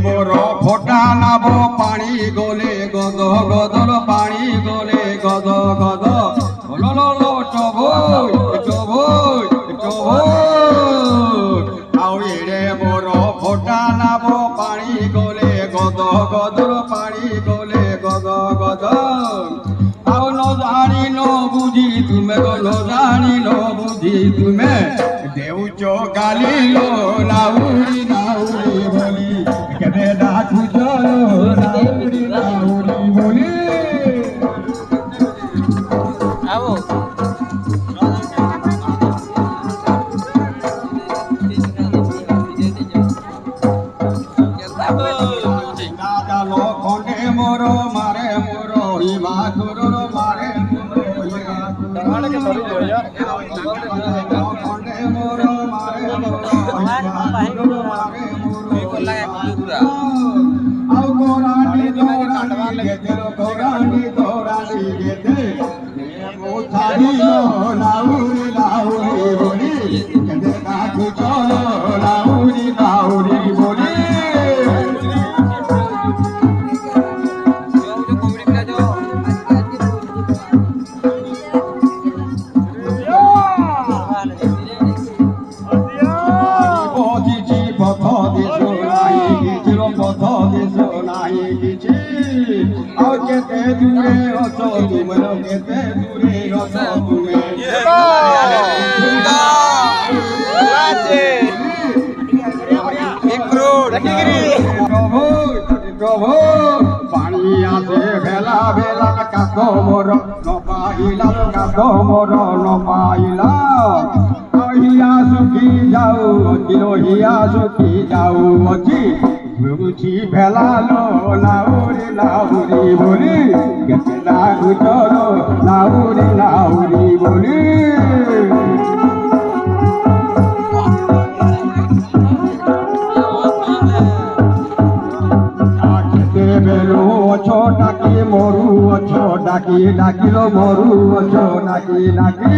মোর ফোটা নাব পানি গলে গদ গদর পানি গলে গদ গদ টবই টবই টবই আও এড়ে মোর ফোটা নাব পানি গলে গদ গদর পানি গলে গদ গদ আও ন জানি ন বুঝি তুমি গো ন জানি ন বুঝি তুমি দেউচ গালিলো নাউরি নাউরি বলি কেবে ডাকু চলো নাউরি নাউরি বলি আবো দাদা লখনে মোর মারে মোর হিমা তোর মারে মোর লখনে মোর মারে আও গোরানি দৌড়ানি গেতে গোরানি দৌড়ানি গেতে মোথারিলো নাউরি নাউরি বলি কেদে কাকু চলো নাউরি নাউরি বলি কেতে দূরে অছ তুমি কেতে দূরে অছ তুমি প্রভু পানি আছে ভেলা ভেলা কাক মোর নপাইলা কাক মোর নপাইলা হিয়া সুখী যাও হিয়া সুখী যাও অছি বুঝি ভেলালো নাউরি নাউরি বলি কেতে লাগু চলো নাউরি নাউরি বলি কেতে বেলো অছো ডাকি মরু অছো ডাকি ডাকিল মরু অছো ডাকি ডাকি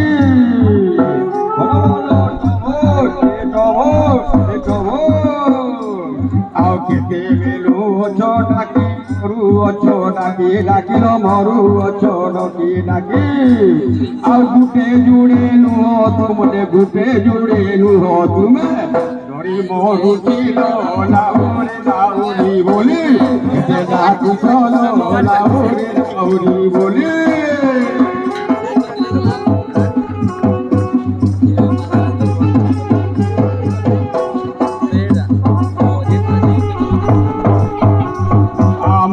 আও কেতে বেলো অছো ডাকি মরু অছো ডাকি ডাকিল মরু অছো ডাকি ডাকি আও গুটে জুড়ে নুহ তুমনে গুটে জুড়ে নুহ তুমি ধরি মরু ছিল নাউরি নাউরি বলি কেতে ডাকু চলো নাউরি নাউরি বলি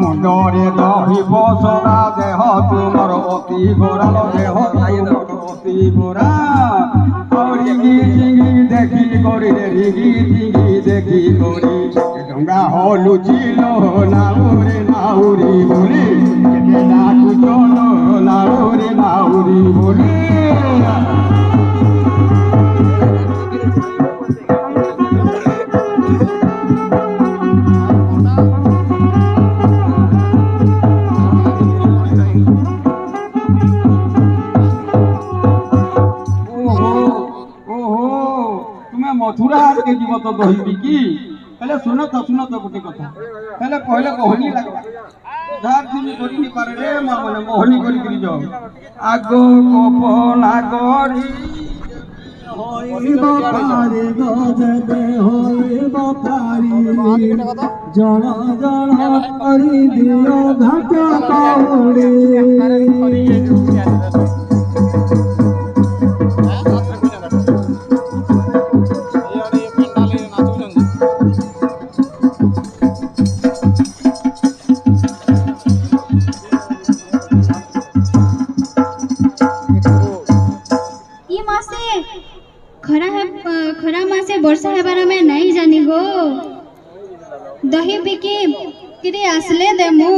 মুন্ডরে দহি বসরা দেহ তোমার অতি গোড়াল দেহ অতি গোড়া রিগি টিঙ্গি দেখি করি রিগি টিঙ্গি দেখি করি ডোঙ্গা হলুচিল নাউরি নাউরি বলি কেতে ডাকু চলো নাউরি নাউরি বলি मथुरा हाट के जीव तो दही बिकी पहले सुनो तो गोटे कथा पहले कहले मोहनी लगला जार दिन करी नि पारे रे माने मोहनी करी करी जाओ आगो कोपना करी होइब पारी गजदे होइब पारी जण जण करी दियो घाट काउड़ी खरा मासे वर्षा हेबार में नहीं जानी गो दही बिकी किरी आसले देमु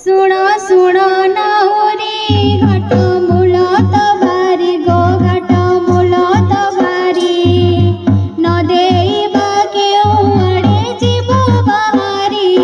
सुनो सुनो नाउरी घाट मूल तबारी गो घाट मूल तबारी न देइबा के ओड़े जीव बाहारी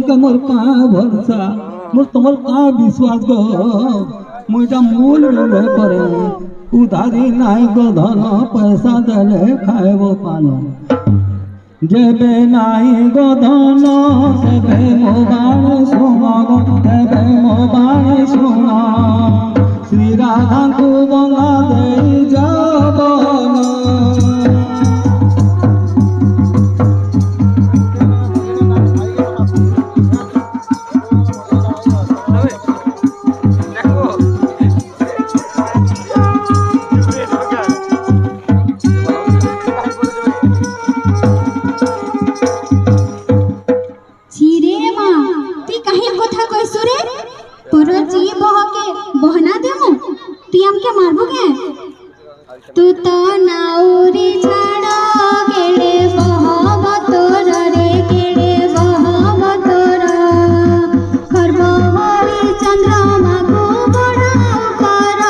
के मोर का भरोसा मोर तुम्हार का विश्वास गो मुझा मूल मिले पर उधारी नाय गो धन पैसा देले खाएबो पानो जेबे नाई गो धन सेबे मो बाणी सुन गो सेबे मो बाणी सुन श्री राधा को बंगा दे जाबन तू तो नाउरी छाड़ा केड़े बहब तोर रे केड़े बहब तोर खरब होई चंद्रमा को बढ़ाओ कर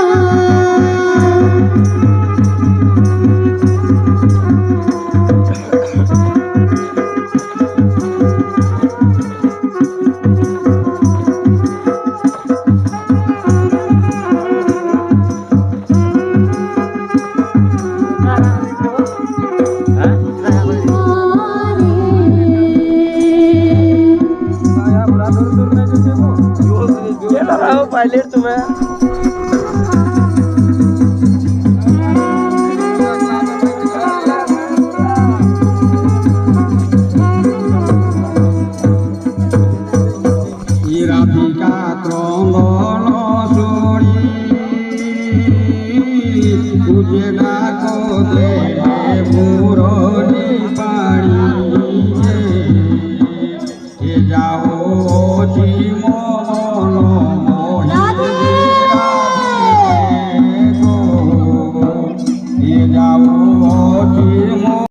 पायलट तुम्हें রাধিকা ক্রন্দন সুরি বুঝে ডাকো দে মুরলি পাড়ি এ যাও জি মন